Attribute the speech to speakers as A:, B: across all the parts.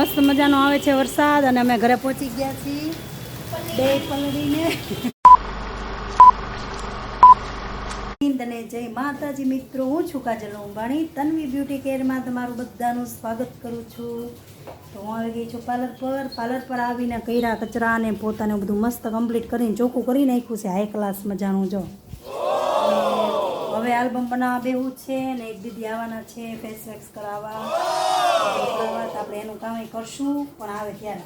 A: મસ્ત મજાનો આવે છે વરસાદ અને અમે ઘરે પહોંચી ગયા છીએ બે પલળીને. અને જય માતાજી મિત્રો, હું છું કાજલ અંબાણી. તન્વી બ્યુટી કેરમાં તમારું બધાનું સ્વાગત કરું છું. તો હું આવી ગઈ છું પાર્લર પર આવીને કર્યા કચરા ને પોતાને બધું મસ્ત કમ્પ્લીટ કરીને ચોખ્ખું કરી નાખ્યું છે હાઈ ક્લાસ મજાનું. જો હવે આલ્બમ બનાવવા બેવું છે ને એક દીદી આવવાના છે ફેસ વેક્સ કરાવવા. આપણે એનું કામ કરશું પણ આવે ત્યારે.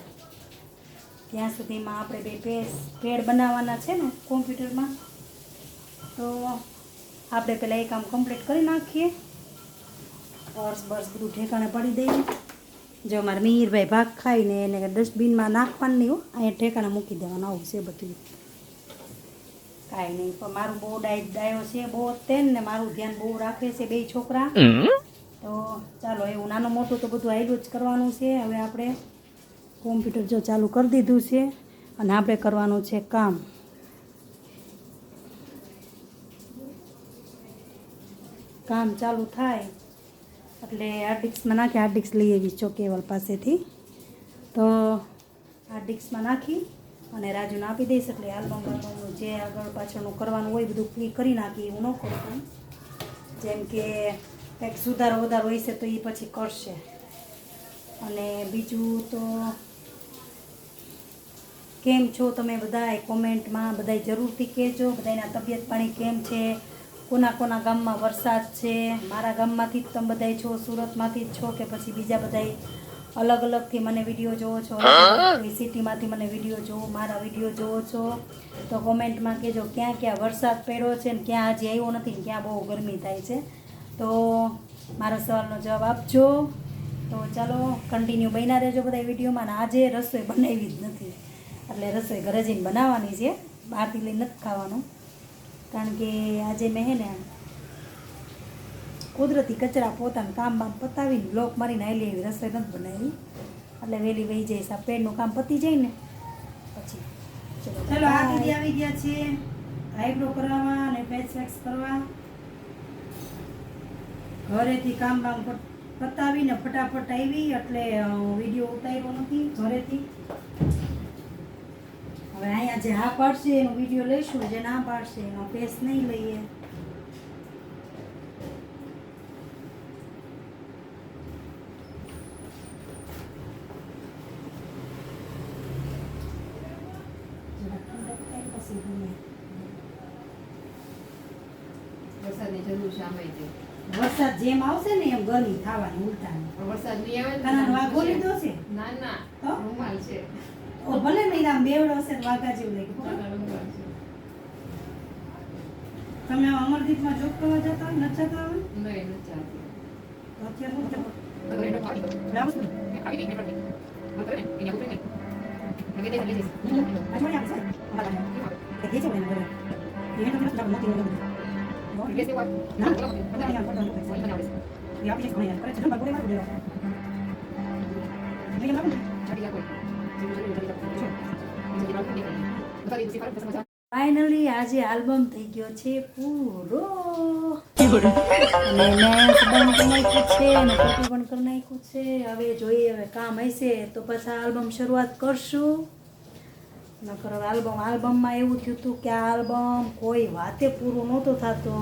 A: ત્યાં સુધીમાં આપણે બે પેડ બનાવવાના છે ને કોમ્પ્યુટરમાં, તો આપણે પહેલાં એ કામ કમ્પ્લીટ કરી નાખીએ. પર્સ બધું ઠેકાણે પડી દઈએ. જો મારા મિહિરભાઈ ભાગ ખાઈને એને ડસ્ટબિનમાં નાખવાનું નહીં, અહીંયા ઠેકાણે મૂકી દેવાનું. આવું છે બધું, કાંઈ નહીં. પણ મારું બહુ ડાયો છે, બહુ તેન ને મારું ધ્યાન બહુ રાખે છે બે છોકરા. તો ચાલો, એવું નાનું મોટું તો બધું આયલું જ કરવાનું છે. હવે આપણે કોમ્પ્યુટર જો ચાલુ કરી દીધું છે અને આપણે કરવાનું છે કામ. કામ ચાલુ થાય એટલે હાર્ડ ડિસ્કમાં નાખી, હાર્ડ ડિસ્ક લઈ આવી છો કેવલ પાસેથી. તો હાર્ડ ડિસ્કમાં નાખી અને રાજુને આપી દઈશ. એટલે આલ્બમ જે આગળ પાછળનું કરવાનું હોય બધું એ કરી નાખી. એવું ન કરું, જેમ કે કંઈક સુધારો વધારો હોય છે તો એ પછી કરશે. અને બીજું તો કેમ છો તમે બધાય, કોમેન્ટમાં બધાય જરૂરથી કહેજો. બધાના તબિયત પાણી કેમ છે, કોના કોના ગામમાં વરસાદ છે. મારા ગામમાંથી જ તમે બધાય છો, સુરતમાંથી જ છો કે પછી બીજા બધાય અલગ અલગથી મને વિડીયો જોવો છો, કોઈ સિટીમાંથી મને વિડીયો જોવો, મારા વિડીયો જોવો છો, તો કોમેન્ટમાં કહેજો ક્યાં ક્યાં વરસાદ પડ્યો છે ને ક્યાં હજી આવ્યો નથી ને ક્યાં બહુ ગરમી થાય છે. તો મારા સવાલનો જવાબ આપજો. તો ચાલો કન્ટિન્યુ બન્યા રહેજો બધા વિડીયોમાં. અને આજે રસોઈ બનાવી જ નથી, એટલે રસોઈ ઘરે જઈને બનાવવાની છે, બહારથી લઈને નથી ખાવાનું. કારણ કે આજે મેં હે ને કુદરતી કચરા પોતાનું કામ બામ પતાવીને બ્લોક મારીને આવેલી, એવી રસોઈ નથી બનાવી. એટલે વહેલી વહી જઈશ, આ પેડનું કામ પતી જાય ને પછી. ચલો આ દીદી આવી ગયા છે આઈબ્રો કરાવવા અને ફેસ વેક્સ કરવા. ઘરેથી કામ બામ પતાવીને ફટાફટ આવી, એટલે વિડીયો ઉતાર્યો નથી ઘરેથી. હવે અહીંયા જે હા પાડશે એનો વિડીયો લઈશું, જે ના પાડશે એનો ફેસ નહીં લઈએ. વરસાદ જેમ આવશે ને એમ ગરમી થવાની ઉલટાની. વરસાદ નહીં આવે ને વાઘો લીધો છે. ના ના, તો રૂમાલ છે. ઓ ભલે નહીં, આમ બેવડો હશે તો વાઘા જેવું લાગે. તમે અમરદીપમાં જોબ કરવા જતા હોય, નથી જતા હોય? નહીં, નથી જતા. ફાઇનલી આજે આલ્બમ થઈ ગયો છે પૂરો. મેં બંધ કરી નાખ્યું છે અને કોપી પણ કરી નાખ્યું છે. હવે જોઈએ, હવે કામ હશે તો પછી આલ્બમ શરૂઆત કરશું. નકર હવે આલ્બમમાં એવું થયું હતું કે આ આલ્બમ કોઈ વાતે પૂરું નહોતો થતો,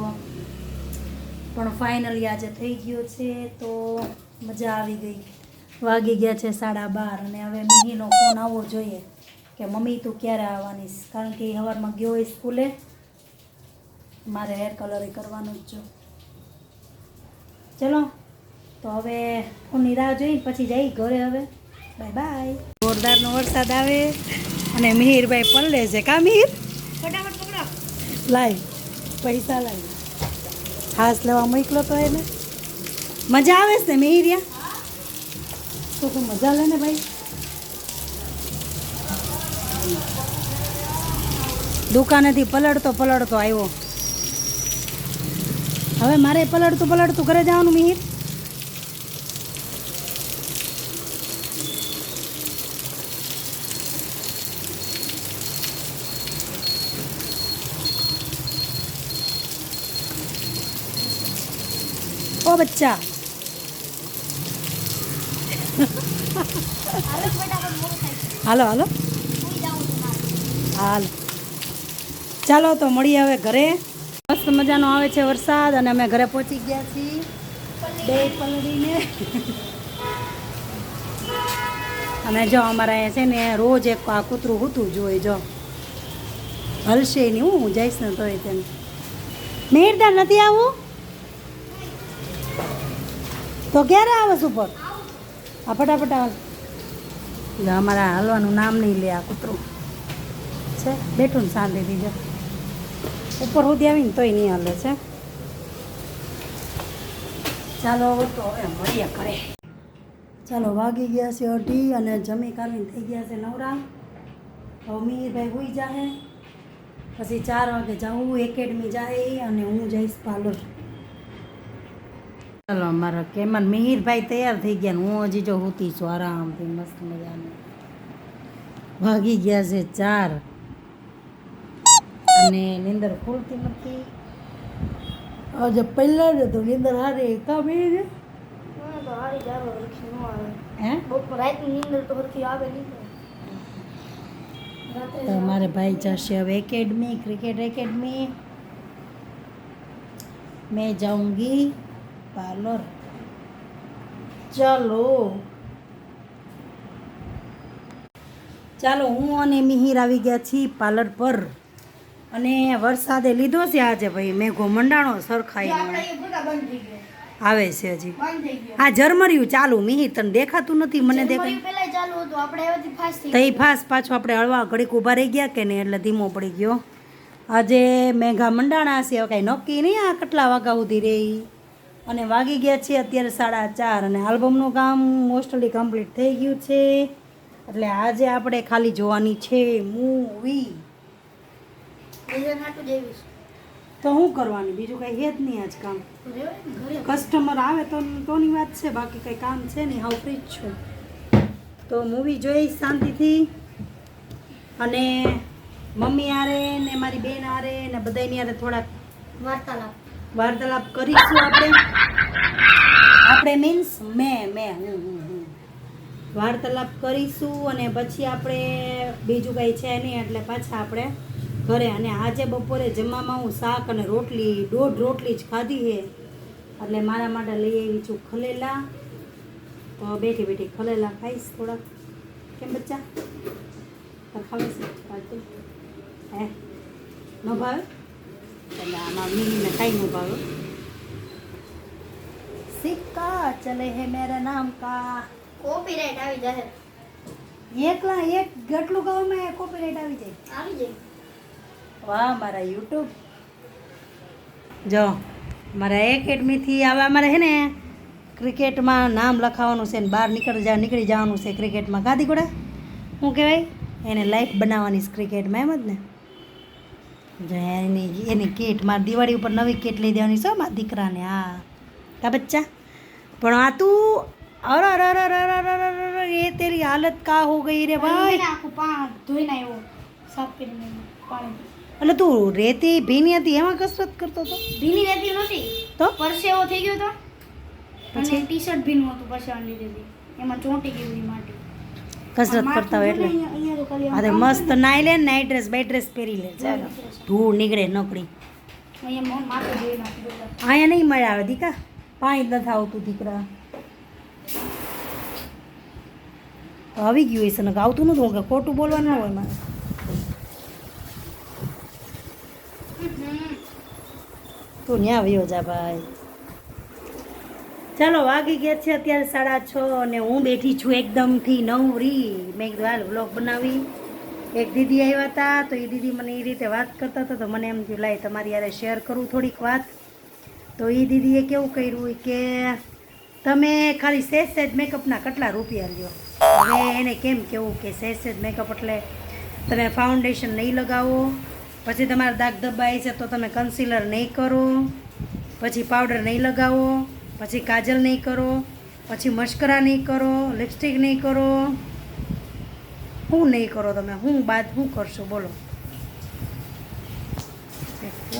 A: પણ ફાઇનલી આજે થઈ ગયો છે. તો મજા આવી ગઈ. વાગી ગયા છે 12:30 અને હવે મિહીનો ફોન આવવો જોઈએ કે મમ્મી તું ક્યારે આવવાની, કારણ કે એ સવારમાં ગયો હોય સ્કૂલે. મારે હેર કલર કરવાનું જ છે. ચલો તો હવે ફોનની રાહ જોઈ પછી જઈ ઘરે. હવે બાય બાય. જોરદારનો વરસાદ આવે અને મિહિરભાઈ પલળે છે. કા મિહિર, ફટાફટ પકડો, લાય પૈસા લાય. હાસ લેવા મોકલો તો એને મજા આવે છે ને મિહિરિયા. તો તું મજા લે ને ભાઈ. દુકાનેથી પલળતો આવ્યો. હવે મારે પલળતું ઘરે જવાનું મિહિર. ઓ બચ્ચા હાલો હાલો હાલ ચાલો તો મળીએ હવે ઘરે. મસ્ત મજાનો આવે છે વરસાદ અને અમે ઘરે પહોંચી ગયા છીએ બે પલળીને. અને જો અમારે અહીંયા છે ને રોજ એક આ કૂતરું હૂતું જોઈએ, જો હલશે નહીં. હું જઈશ ને તોય તેને મેરદાર નથી આવું તો ક્યારે આવે ઉપર? આ ફટાફટ આવે. અમારા હાલવાનું નામ નહીં લે આ કૂતરું છે. બેઠું ને શાંતિ દીધો ઉપર સુધી આવીને તોય નહીં હાલે છે. ચાલો તો હવે મળીએ ઘરે. ચાલો વાગી ગયા છે 2:30 અને જમી કાઢીને થઈ ગયા છે નવરા. હવે મીરભાઈ હોઈ જાય પછી 4 વાગે જાઉં એકેડમી જાય અને હું જઈશ પાર્લર. ચાલો મારા કેમન મિહિરભાઈ તૈયાર થઈ ગયા ને હું હજી જો હોતી છું આરામથી મસ્ત મજાનું. વાગી ગયા છે 4 અને નીંદર ખુલતી નથી. આજે પહેલા ને તો નીંદર હારે કામ એ ને મારે ભાઈ જશે હવે એકેડમી, ક્રિકેટ એકેડમી. मैं जाऊंगी पार्लर. ચાલો હું અને મિહિર આવી ગયા છીએ પાર્લર પર. અને વરસાદે લીધો છે આજે ભાઈ, મેઘો મંડાણો સરખાઈ આવે છે હજી. હા ઝરમર્યું ચાલુ. મિહિર તને દેખાતું નથી? મને દેખાય તઈ ફાસ્ટ પાછું આપણે હળવા ઘડીક ઊભા રહી ગયા કે નહીં એટલે ધીમો પડી ગયો. આજે મેઘા મંડાણા છે, હવે કાંઈ નક્કી નહીં આ કેટલા વાગ્યા સુધી રહી. અને વાગી ગયા છે અત્યારે 4:30 અને આલ્બમનું કામ મોસ્ટલી કમ્પ્લીટ થઈ ગયું છે. એટલે આજે આપણે ખાલી જોવાની છે મૂવી. તો શું કરવાની, બીજું કંઈ છે જ નહીં આજ કામ. કસ્ટમર આવે તોની વાત છે, બાકી કંઈ કામ છે નહીં. હાવ ફ્રી જ છું તો મૂવી જોઈ શાંતિથી. અને મમ્મી આરે ને મારી બેન આરે ને બધાની આરે થોડાક વાર્તાલાપ કરીશું આપણે મીન્સ મેં વાર્તાલાપ કરીશું. અને પછી આપણે બીજું કંઈ છે નહીં એટલે પાછા આપણે ઘરે. અને આજે બપોરે જમવામાં હું શાક અને રોટલી 1.5 રોટલી જ ખાધી છે. એટલે મારા માટે લઈ આવી છું ખલેલા. તો બેઠી બેઠી ખલેલા ખાઈશ થોડાક. કેમ બચ્ચા ખાવે છે? હે ન ભાવે એટલે આમાં મીને કાંઈ ન ભાવે. સિક્કા ચલે હે મેરા નામ કા.
B: કોપીરાઈટ આવી જાય.
A: એકલા એક ગટલું ગાવામાં કોપીરાઈટ આવી જાય. વાહ મારા યુટ્યુબ. જો મારા એકેડમીથી આવે અમારે છે ને ક્રિકેટમાં નામ લખાવવાનું છે ને બહાર નીકળી જવાનું છે ક્રિકેટમાં. ગાદી ગોડા શું કહેવાય એને લાઈફ બનાવવાની છે ક્રિકેટમાં, એમ જ ને. જો એની કીટ મારી દિવાળી ઉપર નવી કીટ લઈ દેવાની છે મારા દીકરાને. હા કા બચ્ચા. પણ આ તું અરે એ તેરી હાલત કા હો ગઈ રે ભાઈ. એટલે તું રેતી ભીની હતી એમાં કસરત કરતો હતો?
B: ભીની રહેતી નથી
A: તો
B: પરસેવો થઈ ગયો તો પછી ટી શર્ટ ભીનું હતું પરસેવાની લીધે એમાં ચોંટી ગઈ માટી.
A: કસરત કરતા હોય એટલે અરે મસ્ત નાઈ લે, નાઈટ ડ્રેસ બાઈ ડ્રેસ પહેરી લે. ચાલો ધૂળ નીકળે નકળી. અહીંયા નહીં મળે આવે દીકા, પાણી નથી આવતું દીકરા. આવી ગયું હશે ને આવતું નતું કે ખોટું બોલવાનું ન હોય મારે. તું ન્યા આવ્યો જા ભાઈ. ચાલો વાગી ગયા છે અત્યારે 6:30 અને હું બેઠી છું એકદમથી નવરી. મેં કીધું હાલ વ્લોગ બનાવી. એક દીદી આવ્યા હતા તો એ દીદી મને એ રીતે વાત કરતા હતા તો મને એમ થયું લાય તમારી યારે શેર કરું થોડીક વાત. તો એ દીદીએ કેવું કર્યું કે તમે ખાલી સહેજ મેકઅપના કેટલા રૂપિયા લ્યો. હવે એને કેમ કેવું કે સહેજ મેકઅપ એટલે તમે ફાઉન્ડેશન નહીં લગાવો, પછી તમારા દાગ ધબ્બાઈ છે તો તમે કન્સીલર નહીં કરો, પછી પાવડર નહીં લગાવો, પછી કાજલ નહીં કરો, પછી મસ્કરા નહીં કરો, લિપસ્ટિક નહીં કરો. શું નહીં કરો તમે? શું કરશો બોલો?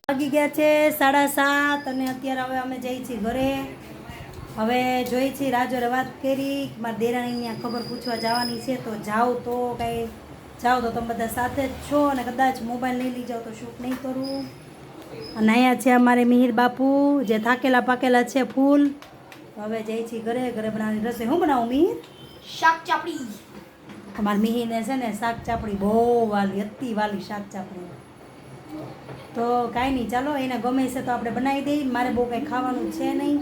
A: વાગી ગયા છે 7:30 અને અત્યારે હવે અમે જઈએ છીએ ઘરે. હવે જોઈ છે રાજોરે વાત કરી મારા દેરાણીની આ ખબર પૂછવા જવાની છે તો જાઓ તો કાંઈ જાઓ તો તમે બધા સાથે જ છો અને કદાચ મોબાઈલ નહીં લઈ જાઓ તો શૂટ નહીં કરું. અને અહીંયા છે અમારે મિહિર બાપુ જે થાકેલા પાકેલા છે ફૂલ. તો હવે જઈ છીએ ઘરે બનાવવાની રસોઈ. હું બનાવું મિહિર?
B: શાક ચાપડી.
A: અમારા મિહિરને છે ને શાક ચાપડી બહુ વાલી, અતિ વાલી શાક ચાપડી. તો કાંઈ નહીં, ચાલો એને ગમે છે તો આપણે બનાવી દઈએ. મારે બહુ કંઈ ખાવાનું છે નહીં.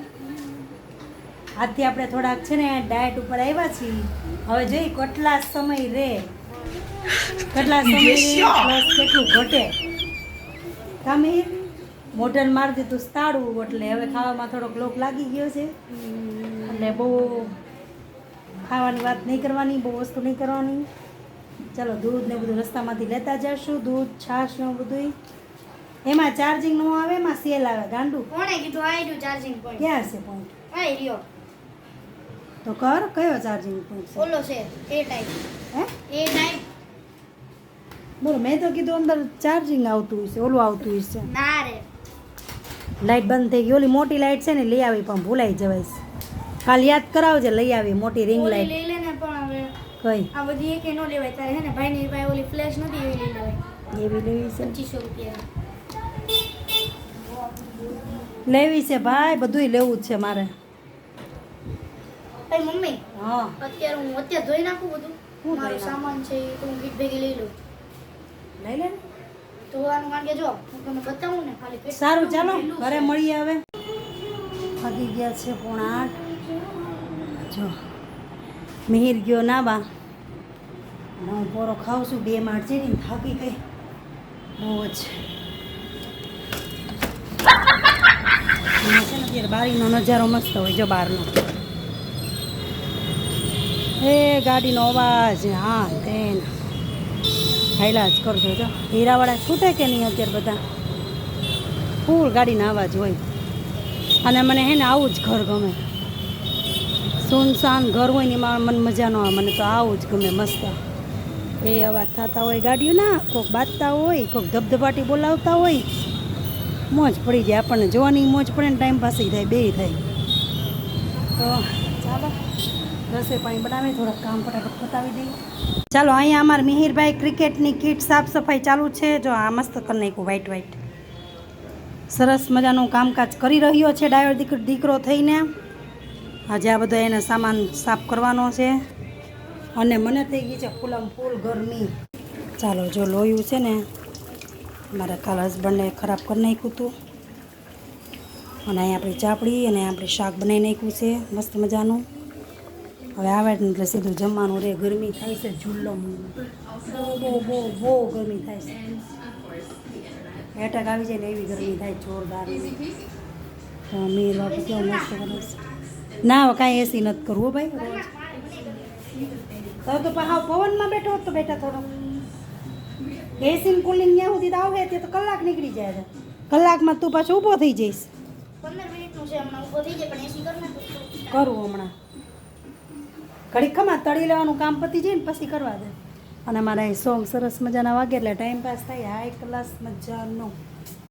A: આજથી આપણે થોડાક છે ને ડાયટ ઉપર આવ્યા છીએ. હવે જોઈ કેટલા સમય રે, કેટલા સમય રે પ્લસ કેટલું ઘટે. કામીર મોઢન મારી દીધું તાળું એટલે હવે ખાવામાં થોડોક લોક લાગી ગયો છે. એટલે બહુ ખાવાની વાત નહીં કરવાની, બહુ વસ્તુ નહીં કરવાની. ચાલો દૂધ ને બધું રસ્તામાંથી લેતા જશું, દૂધ છાશ ને બધું. એમાં ચાર્જિંગ ન આવે, એમાં સેલ આવે. ગાંડું
B: કોણે કીધું આ રહ્યું ચાર્જિંગ પોઈન્ટ?
A: ક્યાં છે પોઈન્ટ?
B: આ રહ્યો.
A: તો કર, કયો ચાર્જિંગ પોઈન્ટ છે?
B: ઓલો છે એ ટાઈપ.
A: હે
B: એ ટાઈપ.
A: બોલો, મેં તો કીધું અંદર ચાર્જિંગ આવતું હશે, ઓલું આવતું હશે.
B: ના રે.
A: લાઈટ બંધ થઈ ગઈ. ઓલી મોટી લાઈટ છે ને લઈ આવી પણ ભૂલાઈ જવાય છે. કાલ યાદ કરાવજે, લઈ આવી મોટી રિંગ
B: ઓલી
A: લાઈટ.
B: લઈ લે ને પણ હવે
A: કઈ
B: આ બધી એકે નો લેવાય. તારે હે ને ભાઈની પાસે ઓલી ફ્લેશ નથી એવી લઈ લેવાય.
A: એવી લેવી છે?
B: 2500 રૂપિયા.
A: લેવી છે ભાઈ, બધુંય લેવું જ છે મારે.
B: એ મમ્મી
A: હા
B: અત્યારે હું ધોઈ નાખું બધું.
A: હું ધોઈ
B: મારો
A: નાખું?
B: સામાન છે એ તો હું ગીત ભેગી લઈ લઉં.
A: લઈ લે ને.
B: ધોવાનું માંગે જો હું તમને બતાવું ને ખાલી કેટલું
A: સારું, ચાલો
B: ઢીલું
A: ઘરે
B: છે.
A: મળીએ. હવે વાગી ગયા છે 7:30. જો મિહિર ગયો નાબા અને હું પોરો ખાઉં છું. 2 માળ ચડીને થાકી ગઈ બહુ જ. અહીંયા છે ને અત્યારે બારીનો નજારો મસ્ત હોય જો બહારનો. એ ગાડીનો અવાજ, હા તેન હાઈલા જ કરજો. જો હીરાવાળા છૂટે કે નહીં અત્યારે બધા ફૂલ ગાડીના અવાજ હોય. અને મને હે ને આવું જ ઘર ગમે. સુનસાન ઘર હોય ને એમાં મને મજા ન આવે. મને તો આવું જ ગમે મસ્ત. એ અવાજ થતા હોય ગાડીઓના, કોઈક બાજતા હોય, કોઈક ધબધબાટી બોલાવતા હોય. મોજ પડી જાય આપણને, જોવાની મોજ પડે ને ટાઈમ પાસ થાય, બે થાય. તો ચાલો રસોઈ પાણી બનાવી, થોડાક કામ ફટાફટ પતાવી દઈએ. ચાલો અહીંયા અમારા મિહિરભાઈ ક્રિકેટની કીટ સાફ સફાઈ ચાલુ છે. જો આ મસ્ત કરી નાખ્યું વ્હાઈટ વ્હાઈટ. સરસ મજાનું કામકાજ કરી રહ્યો છે ડાયો દીકરો થઈને. આજે આ બધો એને સામાન સાફ કરવાનો છે. અને મને થઈ ગઈ છે ફૂલમ ફૂલ ગરમી. ચાલો જો લોયું છે ને મારા કાલ હસબન્ડને ખરાબ કરી નાખ્યું હતું. અને અહીં આપણી ચાપડી અને આપણે શાક બનાવી નાખ્યું છે મસ્ત મજાનું. હવે આવે ને એટલે સીધું જમવાનું રે. ગરમી થાય છે ઝૂલ્લો, બહુ ગરમી થાય છે. એટક આવી જાય ને એવી ગરમી થાય જોરદાર. તો મીર બાપુ કેવું મસ્ત કરે છે. ના હવે કાંઈ એસી નથી કરવું ભાઈ રોજ. તો હા પવનમાં બેઠો હોત તો બેઠા થોડો. એસી કુલિંગ ત્યાં સુધી તો આવે તે તો કલાક નીકળી જાય છે. કલાકમાં તું પાછો ઊભો થઈ જઈશ.
B: 15 મિનિટનું છે હમણાં ઊભો થઈ જાય પણ એસી કર નાખું.
A: કરું હમણાં ઘડી ખમા તળી લેવાનું કામ પતી જાય ને પછી કરવા દે. અને મારા એ સોંગ સરસ મજાના વાગે એટલે ટાઈમ પાસ થાય. હાઈ ક્લાસ મજાનો.